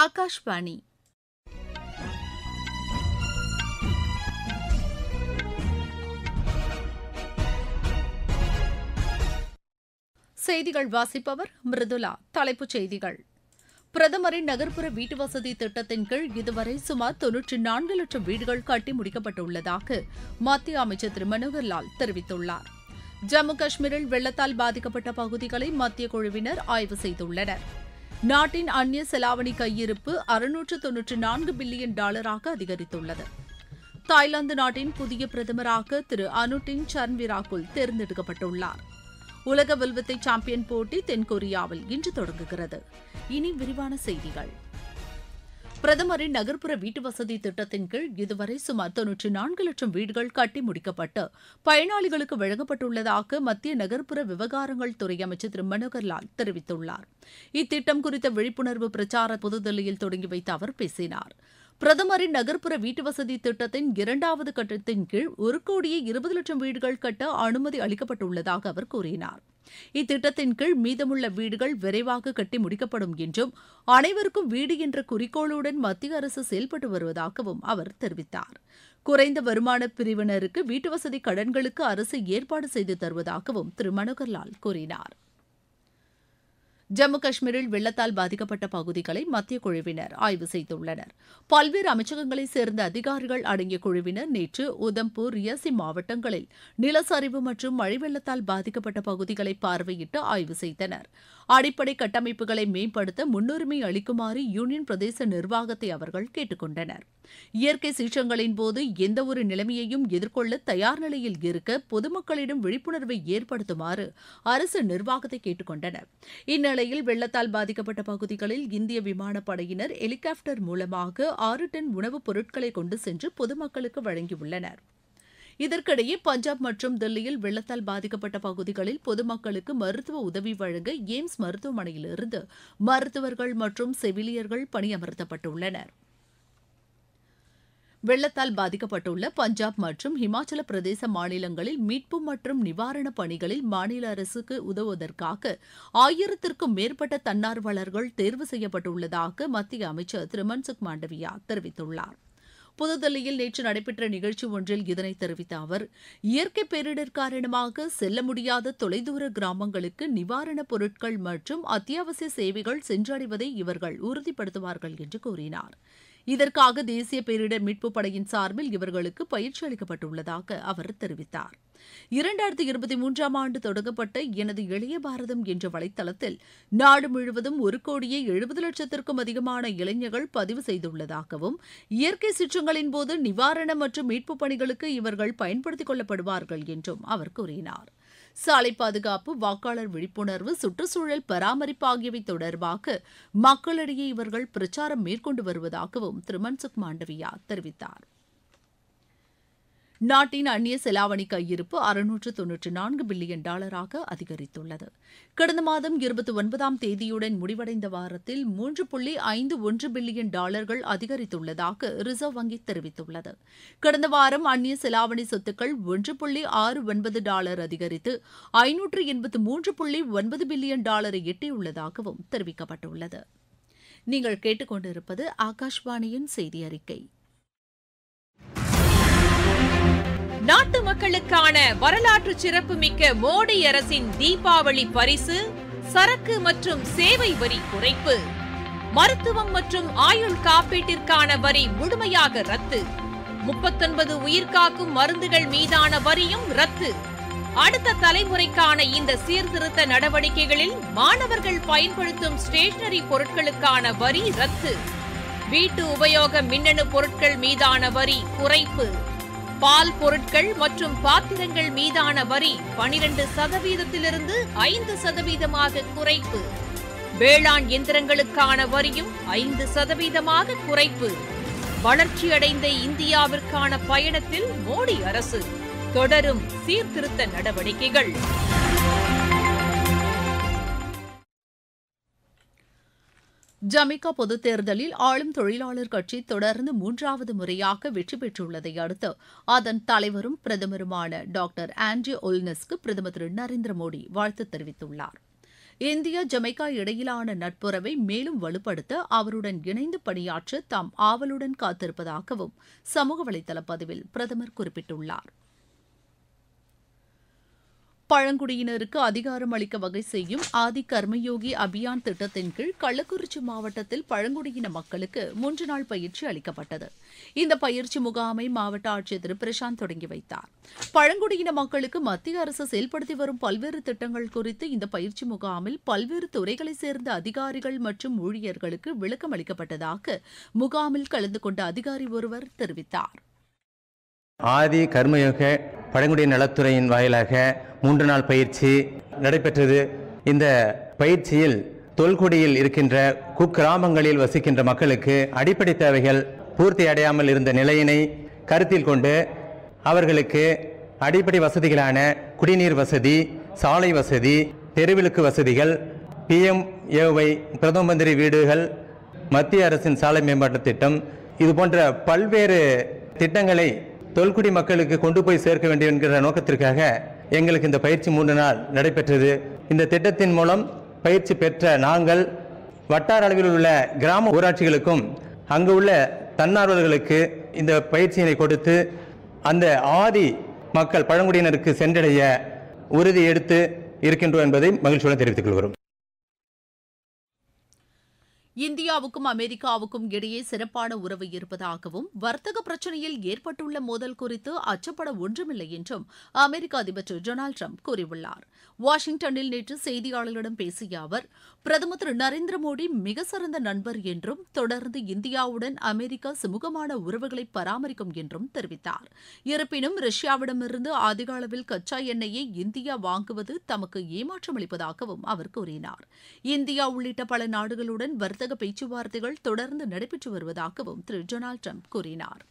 ஆகாஷ்வாணி செய்திகள் வாசிப்பவர் மிருதுலா. தலைப்புச் செய்திகள்: பிரதமரின் நகர்ப்புற வீட்டுவசதி திட்டத்தின் கீழ் இதுவரை சுமார் 94 லட்சம் வீடுகள் கட்டி முடிக்கப்பட்டுள்ளதாக மத்திய அமைச்சர் திரு மனோகர்லால் தெரிவித்துள்ளார். ஜம்மு காஷ்மீரில் வெள்ளத்தால் பாதிக்கப்பட்ட பகுதிகளை மத்திய குழுவினர் ஆய்வு செய்துள்ளனர். நாட்டின் அந்நிய செலாவணி கையிருப்பு $694 பில்லியன் அதிகரித்துள்ளது. தாய்லாந்து நாட்டின் புதிய பிரதமராக திரு அனுடின் சர்ன்விராகுல் தேர்ந்தெடுக்கப்பட்டுள்ளார். உலக வில்வித்தை சாம்பியன் போட்டி தென்கொரியாவில் இன்று தொடங்குகிறது. இனி விரிவான செய்திகள். பிரதமரின் நகர்ப்புற வீட்டுவசதி திட்டத்தின் கீழ் இதுவரை சுமார் 94 லட்சம் வீடுகள் கட்டி முடிக்கப்பட்டு பயனாளிகளுக்கு வழங்கப்பட்டுள்ளதாக மத்திய நகர்ப்புற விவகாரங்கள் துறை அமைச்சர் திரு மனோகர்லால் தெரிவித்துள்ளார். இத்திட்டம் குறித்த விழிப்புணர்வு பிரச்சார புதுதில்லியில் தொடங்கி வைத்து அவர் பேசினார். பிரதமரின் நகர்ப்புற வீட்டுவசதி திட்டத்தின் 2வது கட்டத்தின் கீழ் 1,20,00,000 வீடுகள் கட்ட அனுமதி அளிக்கப்பட்டுள்ளதாக அவர் கூறினார். இத்திட்டத்தின் கீழ் மீதமுள்ள வீடுகள் விரைவாக கட்டி முடிக்கப்படும் என்றும் அனைவருக்கும் வீடு என்ற குறிக்கோளுடன் மத்திய அரசு செயல்பட்டு வருவதாகவும் அவர் தெரிவித்தார். குறைந்த வருமான பிரிவினருக்கு வீட்டுவசதி கடன்களுக்கு அரசு ஏற்பாடு செய்து தருவதாகவும் திரு மனோகர்லால் கூறினார். ஜம்மு காஷ்மீரில் வெள்ளத்தால் பாதிக்கப்பட்ட பகுதிகளை மத்திய குழுவினர் ஆய்வு செய்துள்ளனர். பல்வேறு அமைச்சகங்களைச் சேர்ந்த அதிகாரிகள் அடங்கிய குழுவினர் நேற்று உதம்பூர், ரியாசி மாவட்டங்களில் நிலச்சரிவு மற்றும் மழை வெள்ளத்தால் பாதிக்கப்பட்ட பகுதிகளை பார்வையிட்டு ஆய்வு செய்தனர். அடிப்படை கட்டமைப்புகளை மேம்படுத்த முன்னுரிமை அளிக்குமாறு யூனியன் பிரதேச நிர்வாகத்தை அவர்கள் கேட்டுக் கொண்டனர். இயற்கை சீற்றங்களின் போது எந்தவொரு நிலைமையையும் எதிர்கொள்ள தயார் நிலையில் இருக்க பொதுமக்களிடம் விழிப்புணர்வை ஏற்படுத்துமாறு அரசு நிர்வாகத்தை கேட்டுக் கொண்டனர். இந்நிலையில் வெள்ளத்தால் பாதிக்கப்பட்ட பகுதிகளில் இந்திய விமானப்படையினர் ஹெலிகாப்டர் மூலமாக 6 டன் உணவுப் பொருட்களை கொண்டு சென்று பொதுமக்களுக்கு வழங்கியுள்ளனர். இதற்கிடையே பஞ்சாப் மற்றும் தில்லியில் வெள்ளத்தால் பாதிக்கப்பட்ட பகுதிகளில் பொதுமக்களுக்கு மருத்துவ உதவி வழங்க எய்ம்ஸ் மருத்துவமனையிலிருந்து மருத்துவர்கள் மற்றும் செவிலியர்கள் பணியமர்த்தப்பட்டுள்ளனர். வெள்ளத்தால் பாதிக்கப்பட்டுள்ள பஞ்சாப் மற்றும் ஹிமாச்சல பிரதேச மாநிலங்களில் மீட்பு மற்றும் நிவாரணப் பணிகளில் மாநில அரசுக்கு உதவுவதற்காக 1000க்கும் மேற்பட்ட தன்னார்வலர்கள் தேர்வு செய்யப்பட்டுள்ளதாக மத்திய அமைச்சர் திரு மன்சுக் மாண்டவியா தெரிவித்துள்ளார். புதுதில்லியில் நேற்று நடைபெற்ற நிகழ்ச்சி ஒன்றில் இதனை தெரிவித்த அவர், இயற்கை பேரிடர் காரணமாக செல்ல முடியாத தொலைதூர கிராமங்களுக்கு நிவாரணப் பொருட்கள் மற்றும் அத்தியாவசிய சேவைகள் சென்றடைவதை இவர்கள் உறுதிப்படுத்துவார்கள் என்று கூறினார். இதற்காக தேசிய பேரிடர் மீட்புப் படையின் சார்பில் இவர்களுக்கு பயிற்சி அளிக்கப்பட்டுள்ளதாக அவர் தெரிவித்தார். 2023ஆம் ஆண்டு தொடங்கப்பட்ட எனது இளைய பாரதம் என்ற வலைத்தளத்தில் நாடு முழுவதும் 1,70,00,000க்கும் அதிகமான இளைஞர்கள் பதிவு செய்துள்ளதாகவும், இயற்கை சீற்றங்களின் போது நிவாரணம் மற்றும் மீட்புப் பணிகளுக்கு இவர்கள் பயன்படுத்திக் கொள்ளப்படுவார்கள் என்றும் அவர் கூறினார். சாலை பாதுகாப்பு, வாக்காளர் விழிப்புணர்வு, சுற்றுச்சூழல் பராமரிப்பு ஆகியவை தொடர்பாக மக்களிடையே இவர்கள் பிரச்சாரம் மேற்கொண்டு வருவதாகவும் திரு மன்சுக் மாண்டவியா தெரிவித்தார். நாட்டின் அந்நிய செலாவணி கையிருப்பு $694 பில்லியன் அதிகரித்துள்ளது. கடந்த மாதம் 29ஆம் தேதியுடன் முடிவடைந்த வாரத்தில் $3.51 பில்லியன் அதிகரித்துள்ளதாக ரிசர்வ் வங்கி தெரிவித்துள்ளது. கடந்த வாரம் அந்நிய செலாவணி சொத்துக்கள் $1.69 அதிகரித்து $583.9 பில்லியன் எட்டியுள்ளதாகவும் தெரிவிக்கப்பட்டுள்ளது. நீங்கள் கேட்டுக்கொண்டிருப்பது ஆகாஷ்வாணியின் செய்தி அறிக்கை. நாட்டு மக்களுக்கான வரலாற்று சிறப்புமிக்க மோடி அரசின் தீபாவளி பரிசு சரக்கு மற்றும் சேவை வரி குறைப்பு. மருத்துவம் மற்றும் ஆயுள் காப்பீட்டிற்கான வரி முழுமையாக ரத்து. 39 உயிர்காக்கும் மருந்துகள் மீதான வரியும் ரத்து. அடுத்த தலைமுறைக்கான இந்த சீர்திருத்த நடவடிக்கைகளில் மாணவர்கள் பயன்படுத்தும் ஸ்டேஷனரி பொருட்களுக்கான வரி ரத்து. வீட்டு உபயோக மின்னணு பொருட்கள் மீதான வரி குறைப்பு. பால் பொருட்கள் மற்றும் பாத்திரங்கள் மீதான வரி 12%-இருந்து 5% குறைப்பு. வேளாண் இயந்திரங்களுக்கான வரியும் 5% குறைப்பு. வளர்ச்சியடைந்த இந்தியாவிற்கான பயணத்தில் மோடி அரசு தொடரும் சீர்திருத்த நடவடிக்கைகள். ஜமைக்கா பொதுத் தேர்தலில் ஆளும் தொழிலாளர் கட்சி தொடர்ந்து 3வது முறையாக வெற்றி பெற்றுள்ளதை அடுத்து அதன் தலைவரும் பிரதமருமான டாக்டர் ஆண்ட்ரி ஓல்னஸ்க்கு பிரதமர் திரு நரேந்திர மோடி வாழ்த்து தெரிவித்துள்ளார். இந்தியா ஜமைக்கா இடையிலான நட்புறவை மேலும் வலுப்படுத்த அவருடன் இணைந்து பணியாற்ற தாம் ஆவலுடன் காத்திருப்பதாகவும் சமூக வலைதள பதிவில் பிரதமர் குறிப்பிட்டுள்ளார். பழங்குடியினருக்கு அதிகாரம் அளிக்க வகை செய்யும் ஆதி கர்மயோகி அபியான் திட்டத்தின் கீழ் கள்ளக்குறிச்சி மாவட்டத்தில் பழங்குடியின மக்களுக்கு 3 நாள் பயிற்சி அளிக்கப்பட்டது. இந்த பயிற்சி முகாமை மாவட்ட ஆட்சியர் திரு பிரசாந்த் தொடங்கி வைத்தார். பழங்குடியின மக்களுக்கு மத்திய அரசு செயல்படுத்தி வரும் பல்வேறு திட்டங்கள் குறித்து இந்த பயிற்சி முகாமில் பல்வேறு துறைகளைச் சேர்ந்த அதிகாரிகள் மற்றும் ஊழியர்களுக்கு விளக்கம் அளிக்கப்பட்டதாக முகாமில் கலந்து கொண்ட அதிகாரி ஒருவர் தெரிவித்தார். ஆதி கர்மயோக பழங்குடியின நலத்துறையின் வாயிலாக 3 நாள் பயிற்சி நடைபெற்றது. இந்த பயிற்சியில் தொல்குடியில் இருக்கின்ற குக்கிராமங்களில் வசிக்கின்ற மக்களுக்கு அடிப்படை தேவைகள் பூர்த்தி அடையாமல் இருந்த நிலையினை கருத்தில் கொண்டு அவர்களுக்கு அடிப்படை வசதிகளான குடிநீர் வசதி, சாலை வசதி, தெருவிளக்கு வசதிகள், PMAY பிரதம மந்திரி வீடுகள், மத்திய அரசின் சாலை மேம்பாட்டு திட்டம், இது போன்ற பல்வேறு திட்டங்களை தொல்குடி மக்களுக்கு கொண்டு போய் சேர்க்க வேண்டும் என்கிற நோக்கத்திற்காக எங்களுக்கு இந்த பயிற்சி 3 நாள் நடைபெற்றது. இந்த திட்டத்தின் மூலம் பயிற்சி பெற்ற நாங்கள் வட்டார அளவில் உள்ள கிராம ஊராட்சிகளுக்கும் அங்கு உள்ள தன்னார்வலர்களுக்கு இந்த பயிற்சியினை கொடுத்து அந்த ஆதி மக்கள் பழங்குடியினருக்கு சென்றடைய உறுதி எடுத்து இருக்கின்றோம் என்பதை மகிழ்ச்சியுடன் தெரிவித்துக் கொள்கிறோம். இந்தியாவுக்கும் அமெரிக்காவுக்கும் இடையே சிறப்பான உறவு இருப்பதாகவும் வர்த்தக பிரச்சினையில் ஏற்பட்டுள்ள மோதல் குறித்து அச்சப்பட ஒன்றுமில்லை என்றும் அமெரிக்க அதிபர் திரு டொனால்டு டிரம்ப் கூறியுள்ளார். வாஷிங்டனில் நேற்று செய்தியாளர்களிடம் பேசிய அவர், பிரதமர் திரு நரேந்திர மோடி மிக சிறந்த நண்பர் என்றும் தொடர்ந்து இந்தியாவுடன் அமெரிக்கா சுமூகமான உறவுகளை பராமரிக்கும் என்றும் தெரிவித்தார். இருப்பினும் ரஷ்யாவிடமிருந்து அதிக அளவில் கச்சா எண்ணெயை இந்தியா வாங்குவது தமக்கு ஏமாற்றம் அளிப்பதாகவும் அவர் கூறினார். இந்தியா உள்ளிட்ட பல நாடுகளுடன் வர்த்தக பேச்சுவார்த்தைகள் தொடர்ந்து நடைபெற்று வருவதாகவும் திரு டொனால்டு டிரம்ப் கூறினார்.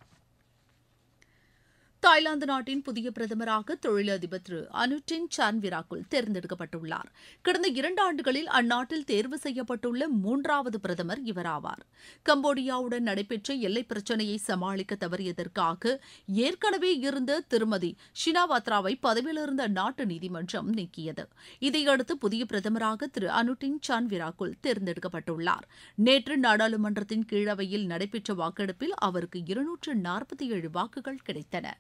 தாய்லாந்து நாட்டின் புதிய பிரதமராக தொழிலதிபர் திரு அனுடின் சான்விராகுல் தேர்ந்தெடுக்கப்பட்டுள்ளார். கடந்த 2 ஆண்டுகளில் அந்நாட்டில் தேர்வு செய்யப்பட்டுள்ள 3வது பிரதமர் இவராவார். கம்போடியாவுடன் நடைபெற்ற எல்லைப் பிரச்சினையை சமாளிக்க தவறியதற்காக ஏற்கனவே இருந்த திருமதி ஷினாவாத்ராவை பதவியிலிருந்து அந்நாட்டு நீதிமன்றம் நீக்கியது. இதையடுத்து புதிய பிரதமராக திரு அனுடின் சான்விராகுல் தேர்ந்தெடுக்கப்பட்டுள்ளார். நேற்று நாடாளுமன்றத்தின் கீழவையில் நடைபெற்ற வாக்கெடுப்பில் அவருக்கு 247 வாக்குகள் கிடைத்தன.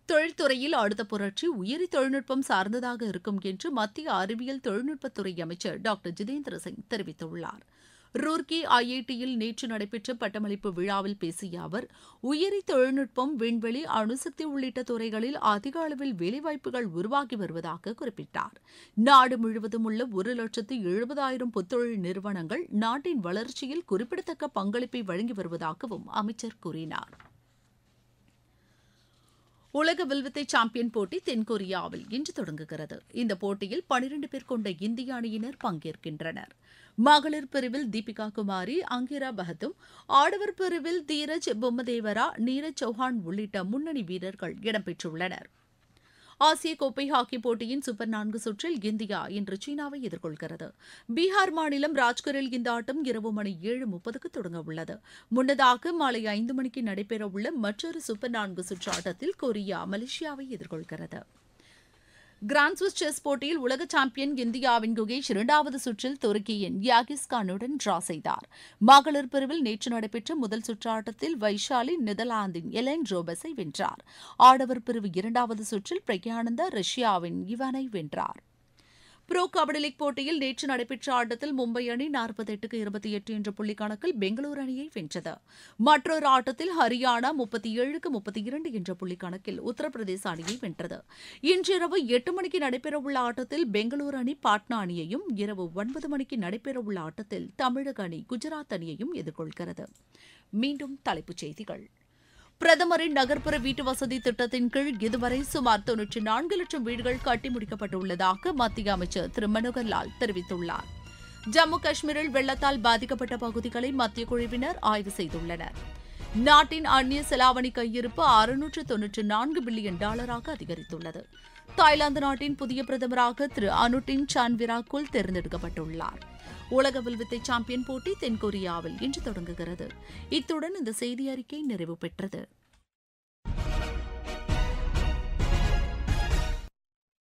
தொழில்துறையில் அடுத்த புரட்சி உயிரி தொழில்நுட்பம் சார்ந்ததாக இருக்கும் என்று மத்திய அறிவியல் தொழில்நுட்பத்துறை அமைச்சர் டாக்டர் ஜிதேந்திர சிங் தெரிவித்துள்ளார். ரூர்கி IITயில் நேற்று நடைபெற்ற பட்டமளிப்பு விழாவில் பேசிய அவர், உயிரி தொழில்நுட்பம், விண்வெளி, அணுசக்தி உள்ளிட்ட துறைகளில் அதிக அளவில் வேலைவாய்ப்புகள் உருவாகி வருவதாக குறிப்பிட்டார். நாடு முழுவதும் உள்ள 1,70,000 புத்தொழில் நிறுவனங்கள் நாட்டின் வளர்ச்சியில் குறிப்பிடத்தக்க பங்களிப்பை வழங்கி வருவதாகவும் அமைச்சர் கூறினார். உலக வில்வித்தை சாம்பியன் போட்டி தென்கொரியாவில் இன்று தொடங்குகிறது. இந்த போட்டியில் 12 பேர் கொண்ட இந்திய அணியினர் பங்கேற்கின்றனர். மகளிர் பிரிவில் தீபிகா குமாரி, அங்கிரா பஹத்தும், ஆடவர் பிரிவில் தீரஜ் பொம்மதேவரா, நீரஜ் சௌஹான் உள்ளிட்ட முன்னணி வீரர்கள் இடம்பெற்றுள்ளனர். ஆசிய கோப்பை ஹாக்கி போட்டியின் சூப்பர் 4 சுற்றில் இந்தியா இன்று சீனாவை எதிர்கொள்கிறது. பீகார் மாநிலம் ராஜ்கரில் இந்த ஆட்டம் இரவு மணி 7:30க்கு தொடங்க உள்ளது. முன்னதாக மாலை 5 மணிக்கு நடைபெறவுள்ள மற்றொரு சூப்பர் 4 சுற்று ஆட்டத்தில் கொரியா மலேசியாவை எதிர்கொள்கிறது. கிராண்ட் சுவிஸ் செஸ் போட்டியில் உலக சாம்பியன் இந்தியாவின் குகேஷ் 2வது சுற்றில் துருக்கியின் யாகிஸ்கானுடன் டிரா செய்தார். மகளிர் பிரிவில் நேற்று நடைபெற்ற முதல் சுற்று ஆட்டத்தில் வைஷாலி நெதர்லாந்தின் எலென் ரோபஸை வென்றார். ஆடவர் பிரிவு 2வது சுற்றில் பிரக்யானந்தா ரஷ்யாவின் இவானை வென்றார். புரோ கபடி லீக் போட்டியில் நேற்று நடைபெற்ற ஆட்டத்தில் மும்பை அணி 48-28 என்ற புள்ளி கணக்கில் பெங்களூரு அணியை வென்றது. மற்றொரு ஆட்டத்தில் ஹரியானா 37-32 என்ற புள்ளி கணக்கில் உத்தரப்பிரதேச அணியை வென்றது. இன்றிரவு 8 மணிக்கு நடைபெறவுள்ள ஆட்டத்தில் பெங்களூரு அணி பாட்னா அணியையும், இரவு 9 மணிக்கு நடைபெறவுள்ள ஆட்டத்தில் தமிழக அணி குஜராத் அணியையும் எதிர்கொள்கிறது. மீண்டும் தலைப்புச் செய்திகள். பிரதமரின் நகர்ப்புற வீட்டு வசதி திட்டத்தின் கீழ் இதுவரை சுமார் 94 லட்சம் வீடுகள் கட்டி முடிக்கப்பட்டுள்ளதாக மத்திய அமைச்சர் திரு மனோகர் லால் தெரிவித்துள்ளார். ஜம்மு காஷ்மீரில் வெள்ளத்தால் பாதிக்கப்பட்ட பகுதிகளை மத்திய குழுவினர் ஆய்வு செய்துள்ளனர். நாட்டின் அந்நிய செலாவணி கையிருப்பு $694 பில்லியன் அதிகரித்துள்ளது. தாய்லாந்து நாட்டின் புதிய பிரதமராக திரு அனுடின் சான்விராகுல் தேர்ந்தெடுக்கப்பட்டுள்ளார். உலக வில்வித்தை சாம்பியன் போட்டி தென்கொரியாவில் இன்று தொடங்குகிறது. இத்துடன் இந்த செய்தி அறிக்கை நிறைவு பெற்றது.